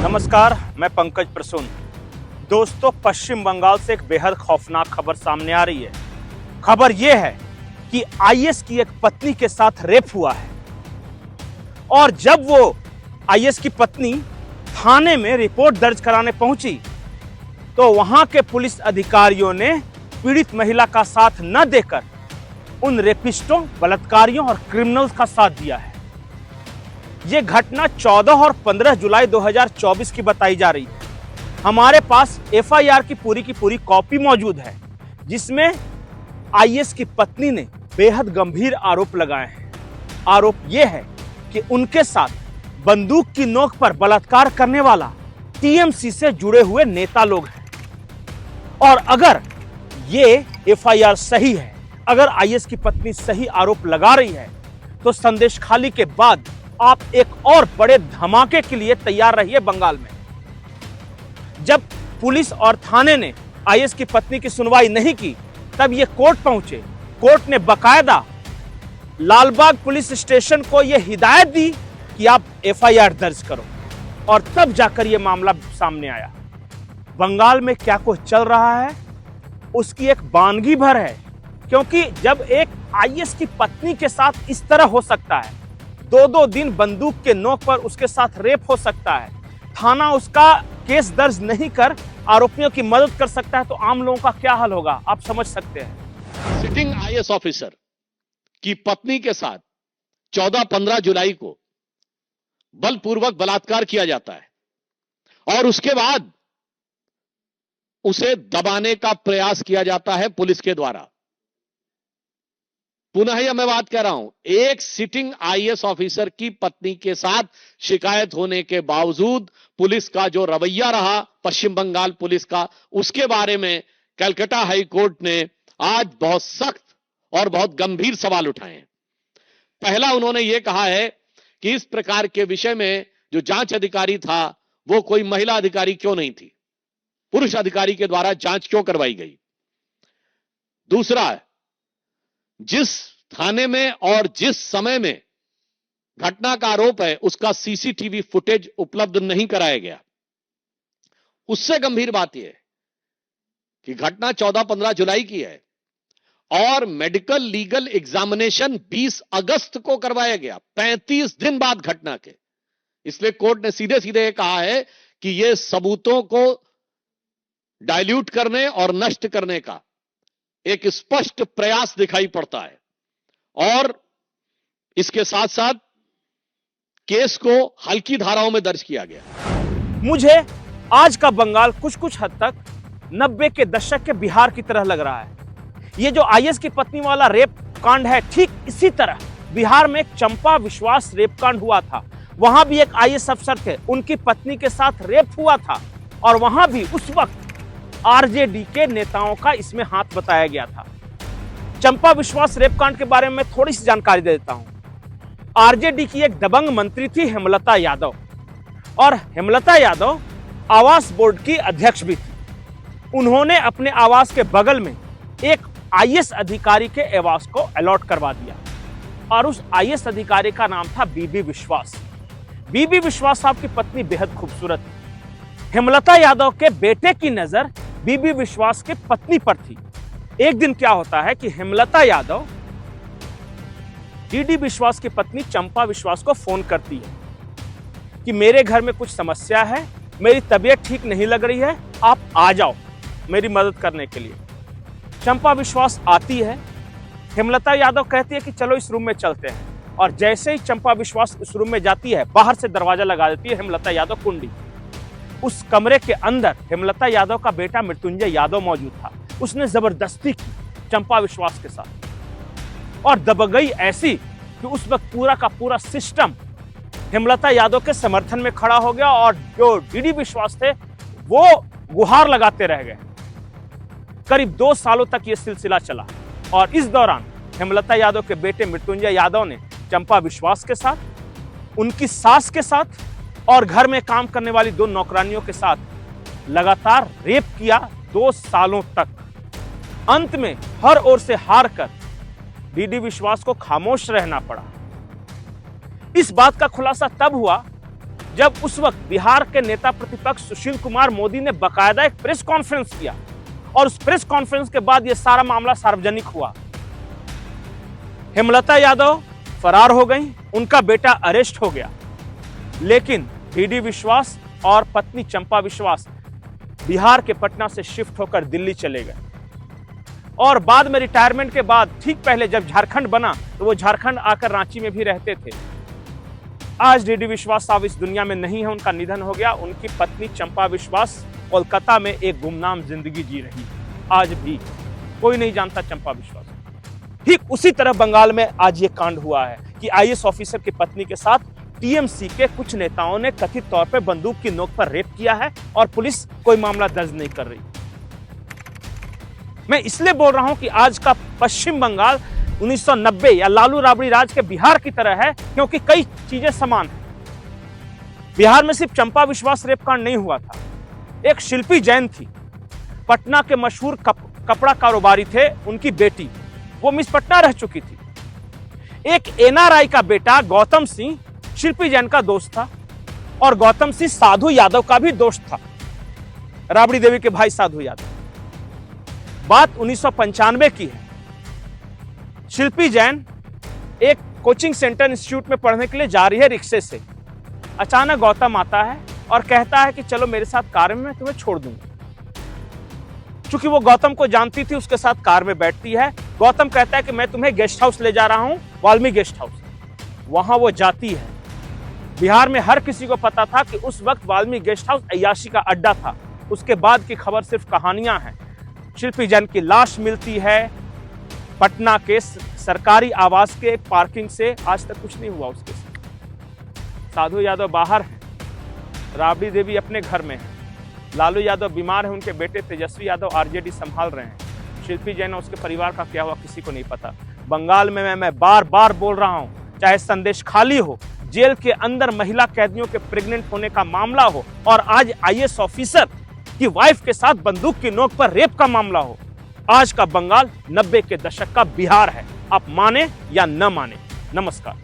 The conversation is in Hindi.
नमस्कार, मैं पंकज प्रसून। दोस्तों, पश्चिम बंगाल से एक बेहद खौफनाक खबर सामने आ रही है। खबर यह है कि आईएएस की एक पत्नी के साथ रेप हुआ है और जब वो आईएएस की पत्नी थाने में रिपोर्ट दर्ज कराने पहुंची तो वहां के पुलिस अधिकारियों ने पीड़ित महिला का साथ न देकर उन रेपिस्टों, बलात्कारियों और क्रिमिनल्स का साथ दिया है। यह घटना 14 और 15 जुलाई 2024 की बताई जा रही है। हमारे पास एफआईआर की पूरी कॉपी मौजूद है जिसमें आईएएस की पत्नी ने बेहद गंभीर आरोप लगाए हैं। आरोप यह है कि उनके साथ बंदूक की नोक पर बलात्कार करने वाला टीएमसी से जुड़े हुए नेता लोग हैं। और अगर ये एफआईआर सही है, अगर आईएएस की पत्नी सही आरोप लगा रही है, तो संदेशखाली के बाद आप एक और बड़े धमाके के लिए तैयार रहिए बंगाल में। जब पुलिस और थाने ने आईएएस की पत्नी की सुनवाई नहीं की, तब ये कोर्ट पहुंचे। कोर्ट ने बकायदा लालबाग पुलिस स्टेशन को यह हिदायत दी कि आप एफआईआर दर्ज करो, और तब जाकर यह मामला सामने आया। बंगाल में क्या कुछ चल रहा है उसकी एक वानगी भर है, क्योंकि जब एक आईएएस की पत्नी के साथ इस तरह हो सकता है, 2-2 दिन बंदूक के नोक पर उसके साथ रेप हो सकता है, थाना उसका केस दर्ज नहीं कर आरोपियों की मदद कर सकता है, तो आम लोगों का क्या हाल होगा आप समझ सकते हैं। सिटिंग आईएएस ऑफिसर की पत्नी के साथ 14-15 जुलाई को बलपूर्वक बलात्कार किया जाता है और उसके बाद उसे दबाने का प्रयास किया जाता है पुलिस के द्वारा। पुनः यह मैं बात कह रहा हूं, एक सिटिंग आईएएस ऑफिसर की पत्नी के साथ शिकायत होने के बावजूद पुलिस का जो रवैया रहा, पश्चिम बंगाल पुलिस का, उसके बारे में कलकत्ता हाई कोर्ट ने आज बहुत सख्त और बहुत गंभीर सवाल उठाए हैं। पहला, उन्होंने यह कहा है कि इस प्रकार के विषय में जो जांच अधिकारी था वो कोई महिला अधिकारी क्यों नहीं थी, पुरुष अधिकारी के द्वारा जांच क्यों करवाई गई। दूसरा, जिस थाने में और जिस समय में घटना का आरोप है उसका सीसीटीवी फुटेज उपलब्ध नहीं कराया गया। उससे गंभीर बात यह है कि घटना 14-15 जुलाई की है और मेडिकल लीगल एग्जामिनेशन 20 अगस्त को करवाया गया, 35 दिन बाद घटना के। इसलिए कोर्ट ने सीधे सीधे कहा है कि यह सबूतों को डाइल्यूट करने और नष्ट करने का एक स्पष्ट प्रयास दिखाई पड़ता है, और इसके साथ साथ केस को हल्की धाराओं में दर्ज किया गया। मुझे आज का बंगाल कुछ हद तक 90 के दशक के बिहार की तरह लग रहा है। ये जो आईएएस की पत्नी वाला रेप कांड है, ठीक इसी तरह बिहार में एक चंपा विश्वास रेप कांड हुआ था। वहां भी एक आईएएस अफसर थे, उनकी पत्नी के साथ रेप हुआ था और वहां भी उस वक्त आरजेडी के नेताओं का इसमें हाथ बताया गया था। चंपा विश्वास रेप कांड के बारे में थोड़ी सी जानकारी दे देता हूं। आरजेडी की एक दबंग मंत्री थी हेमलता यादव, और हेमलता यादव आवास बोर्ड की अध्यक्ष भी थी। उन्होंने अपने आवास के बगल में एक आईएएस अधिकारी के आवास को अलॉट करवा दिया, और उस आईएएस अधिकारी का नाम था बीबी विश्वास। बीबी विश्वास साहब की पत्नी बेहद खूबसूरत थी। हेमलता यादव के बेटे की नजर बीबी विश्वास के पत्नी पर थी। एक दिन क्या होता है कि हेमलता यादव डीडी विश्वास की पत्नी चंपा विश्वास को फोन करती है कि मेरे घर में कुछ समस्या है, मेरी तबीयत ठीक नहीं लग रही है, आप आ जाओ मेरी मदद करने के लिए। चंपा विश्वास आती है। हेमलता यादव कहती है कि चलो इस रूम में चलते हैं, और जैसे ही चंपा विश्वास उस रूम में जाती है, बाहर से दरवाजा लगा देती है हेमलता यादव कुंडी। उस कमरे के अंदर हेमलता यादव का बेटा मृत्युंजय यादव मौजूद था। उसने जबरदस्ती की चंपा विश्वास के साथ, और दबंगई ऐसी कि उस वक्त पूरा का पूरा सिस्टम हेमलता यादव के समर्थन में खड़ा हो गया, और जो डीडी विश्वास थे वो गुहार लगाते रह गए। करीब 2 सालों तक यह सिलसिला चला, और इस दौरान हेमलता यादव के बेटे मृत्युंजय यादव ने चंपा विश्वास के साथ, उनकी सास के साथ और घर में काम करने वाली 2 नौकरानियों के साथ लगातार रेप किया 2 सालों तक। अंत में हर ओर से हार कर डीडी विश्वास को खामोश रहना पड़ा। इस बात का खुलासा तब हुआ जब उस वक्त बिहार के नेता प्रतिपक्ष सुशील कुमार मोदी ने बाकायदा एक प्रेस कॉन्फ्रेंस किया और उस प्रेस कॉन्फ्रेंस के बाद यह सारा मामला सार्वजनिक हुआ। हेमलता यादव फरार हो गई, उनका बेटा अरेस्ट हो गया, लेकिन डीडी विश्वास और पत्नी चंपा विश्वास बिहार के पटना से शिफ्ट होकर दिल्ली चले गए और बाद में रिटायरमेंट के बाद ठीक पहले जब झारखंड बना तो वो झारखंड आकर रांची में भी रहते थे। आज डीडी विश्वास साहब इस दुनिया में नहीं है, उनका निधन हो गया। उनकी पत्नी चंपा विश्वास कोलकाता में एक गुमनाम जिंदगी जी रही है। आज भी कोई नहीं जानता चंपा विश्वास। ठीक उसी तरह बंगाल में आज ये कांड हुआ है कि आईएएस ऑफिसर की पत्नी के साथ टीएमसी के कुछ नेताओं ने कथित तौर पर बंदूक की नोक पर रेप किया है और पुलिस कोई मामला दर्ज नहीं कर रही। मैं इसलिए बोल रहा हूं कि आज का पश्चिम बंगाल 1990 या लालू राबड़ी राज के बिहार की तरह है, क्योंकि कई चीजें समान हैं। बिहार में सिर्फ चंपा विश्वास रेप कांड नहीं हुआ था, एक शिल्पी जैन थी, पटना के मशहूर कपड़ा कारोबारी थे, उनकी बेटी वो मिस पटना रह चुकी थी। एक एनआरआई का बेटा गौतम सिंह शिल्पी जैन का दोस्त था और गौतम सिंह साधु यादव का भी दोस्त था, राबड़ी देवी के भाई साधु यादव। बात 1995 की है। शिल्पी जैन एक कोचिंग सेंटर इंस्टीट्यूट में पढ़ने के लिए जा रही है रिक्शे से। अचानक गौतम आता है और कहता है कि चलो मेरे साथ कार में, मैं तुम्हें छोड़ दूंगा। चूंकि वो गौतम को जानती थी, उसके साथ कार में बैठती है। गौतम कहता है कि मैं तुम्हें गेस्ट हाउस ले जा रहा हूं, वाल्मीकि गेस्ट हाउस। वहां वो जाती है। बिहार में हर किसी को पता था कि उस वक्त वाल्मीकि गेस्ट हाउस अय्याशी का अड्डा था। उसके बाद की खबर सिर्फ कहानियां हैं। शिल्पी जैन की लाश मिलती है पटना के सरकारी आवास के एक पार्किंग से। आज तक कुछ नहीं हुआ उसके साथ। साधु यादव बाहर है, राबड़ी देवी अपने घर में है, लालू यादव बीमार है, उनके बेटे तेजस्वी यादव आरजेडी संभाल रहे हैं। शिल्पी जैन और उसके परिवार का क्या हुआ किसी को नहीं पता। बंगाल में मैं बार बार बोल रहा हूं, चाहे संदेश खाली हो, जेल के अंदर महिला कैदियों के प्रेग्नेंट होने का मामला हो और आज आईएएस ऑफिसर की वाइफ के साथ बंदूक की नोक पर रेप का मामला हो, आज का बंगाल 90 के दशक का बिहार है। आप माने या न माने। नमस्कार।